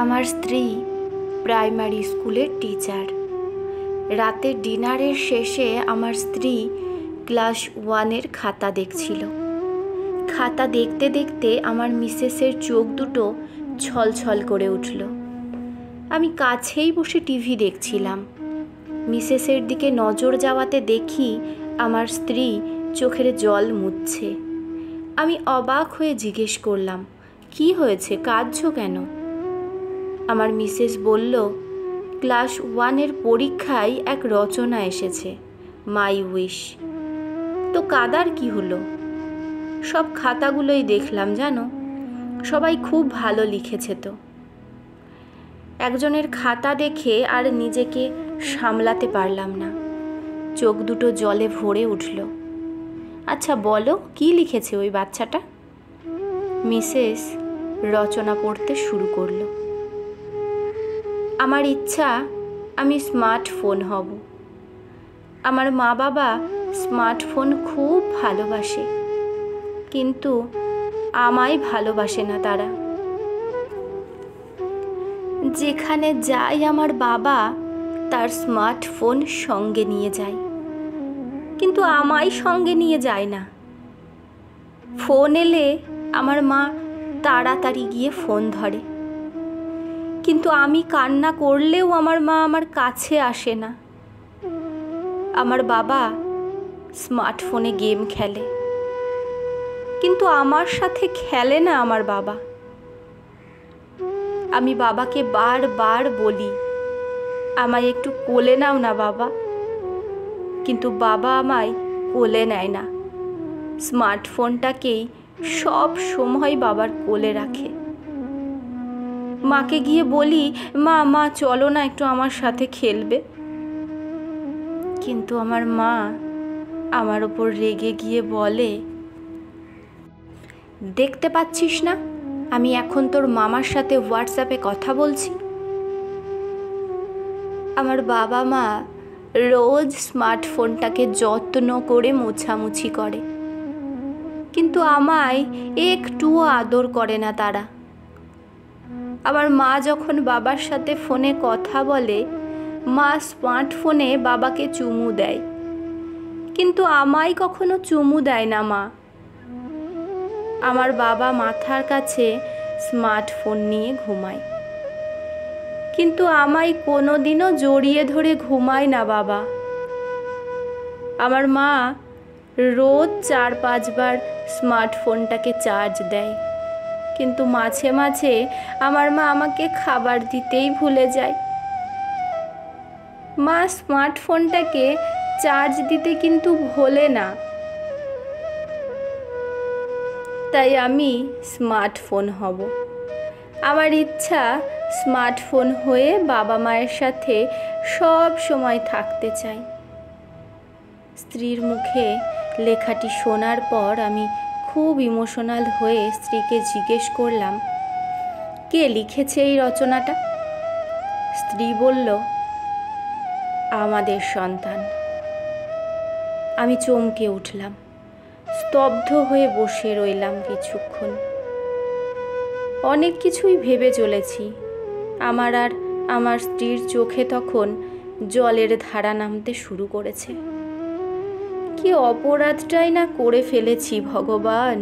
আমার স্ত্রী প্রাইমারি স্কুলের টিচার। রাতের ডিনারের শেষে আমার স্ত্রী ক্লাস 1-এর খাতা দেখছিল। খাতা দেখতে দেখতে আমার মিসেসের চোখ দুটো ছলছল করে উঠল। আমি কাছেই বসে টিভি দেখছিলাম। মিসেসের দিকে নজর যাওয়াতে দেখি আমার স্ত্রী চোখের জল মুছছে। আমি অবাক হয়ে জিজ্ঞেস করলাম, কি হয়েছে, কাঁদছো কেন? আমার মিসেস বলল, ক্লাস 1-এর পরীক্ষায় এক রচনা এসেছে, মাই উইশ। তো কাদার কি হলো? সব খাতাগুলোই দেখলাম, জানো, সবাই খুব ভালো লিখেছে। তো একজনের খাতা দেখে আর নিজেকে সামলাতে পারলাম না, চোখ দুটো জলে ভরে উঠল। আচ্ছা বলো, কি লিখেছে ওই বাচ্চাটা? মিসেস রচনা পড়তে শুরু করলো। আমার ইচ্ছা আমি স্মার্টফোন হব। আমার মা বাবা স্মার্টফোন খুব ভালোবাসে, কিন্তু আমায় ভালোবাসে না তারা। যেখানে যাই আমার বাবা তার স্মার্টফোন সঙ্গে নিয়ে যায়, কিন্তু আমায় সঙ্গে নিয়ে যায় না। ফোন এলে আমার মা তাড়াতাড়ি গিয়ে ফোন ধরে, কিন্তু আমি কান্না করলেও আমার মা আমার কাছে আসে না। আমার বাবা স্মার্টফোনে গেম খেলে, কিন্তু আমার সাথে খেলে না আমার বাবা। আমি বাবাকে বারবার বলি, আমায় একটু কোলে নাও না বাবা, কিন্তু বাবা আমায় কোলে নেয় না। স্মার্টফোনটাকেই সব সময় বাবার কোলে রাখে। মাকে গিয়ে বলি, মা চলো না, একটু আমার সাথে খেলবে। কিন্তু আমার মা আমার ওপর রেগে গিয়ে বলে, দেখতে পাচ্ছিস না আমি এখন তোর মামার সাথে হোয়াটসঅ্যাপে কথা বলছি? আমার বাবা মা রোজ স্মার্টফোনটাকে যত্ন করে মোছামুছি করে, কিন্তু আমায় একটুও আদর করে না তারা। আমার মা যখন বাবার সাথে ফোনে কথা বলে, মা স্মার্টফোনে বাবাকে চুমু দেয়, কিন্তু আমায় কখনো চুমু দেয় না মা। আমার বাবা মাথার কাছে স্মার্টফোন নিয়ে ঘুমায়, কিন্তু আমায় কোনোদিনও জড়িয়ে ধরে ঘুমায় না বাবা। আমার মা রোজ 4-5 বার স্মার্টফোনটাকে চার্জ দেয়, কিন্তু মাঝে মাঝে আমার মা আমাকে খাবার দিতেই ভুলে যায়। মা স্মার্টফোনটাকে চার্জ দিতে কিন্তু ভোলে না। তাই আমি স্মার্টফোন হব। আমার ইচ্ছা স্মার্টফোন হয়ে বাবা মায়ের সাথে সব সময় থাকতে চাই। স্ত্রীর মুখে লেখাটি শোনার পর আমি খুব ইমোশনাল হয়ে স্ত্রীকে জিজ্ঞেস করলাম, কে লিখেছে এই রচনাটা? স্ত্রী বলল, আমাদের সন্তান। আমি চমকে উঠলাম, স্তব্ধ হয়ে বসে রইলাম কিছুক্ষণ। অনেক কিছুই ভেবে চলেছি। আমার আর আমার স্ত্রীর চোখে তখন জলের ধারা নামতে শুরু করেছে। কি অপরাধটাই না করে ফেলেছি ভগবান।